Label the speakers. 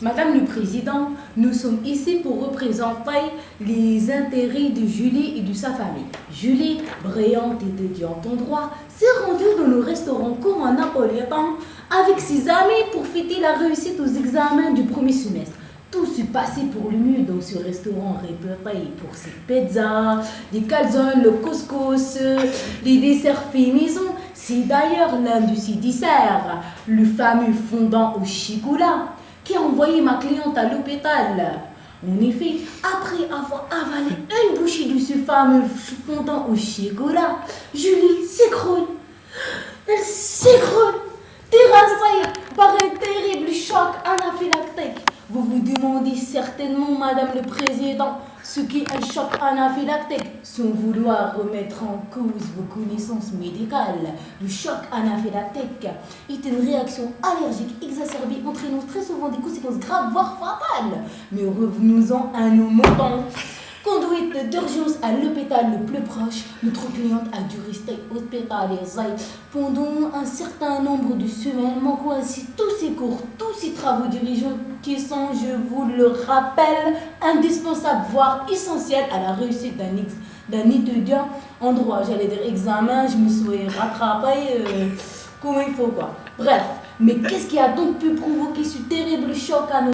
Speaker 1: Madame le Président, nous sommes ici pour représenter les intérêts de Julie et de sa famille. Julie, brillante et étudiante en droit, s'est rendue dans le restaurant cours en napolitain avec ses amis pour fêter la réussite aux examens du premier semestre. Tout s'est passé pour le mieux dans ce restaurant réputé pour ses pizzas, les calzones, le couscous, les desserts faits maison. C'est d'ailleurs l'un de ces desserts, le fameux fondant au chocolat, qui a envoyé ma cliente à l'hôpital. En effet, après avoir avalé une bouchée de ce fameux fondant au chocolat, Julie s'écroule. Elle s'écroule, terrassée par un terrible choc anaphylactique. Vous vous demandez certainement, Madame le Président, ce qu'est un choc anaphylactique, sans vouloir remettre en cause vos connaissances médicales. Le choc anaphylactique est une réaction allergique exacerbée entraînant très souvent des conséquences graves, voire fatales. Mais revenons-en à nos moutons. Conduite d'urgence à l'hôpital le plus proche, notre cliente a dû rester hospitalisée pendant un certain nombre de semaines, manquant ainsi tous ses cours, tous ses travaux dirigeants qui sont, je vous le rappelle, indispensables, voire essentiels à la réussite d'un étudiant en droit. J'allais dire examen, je me suis rattrapée comme il faut quoi. Bref, mais qu'est-ce qui a donc pu provoquer ce terrible choc à nos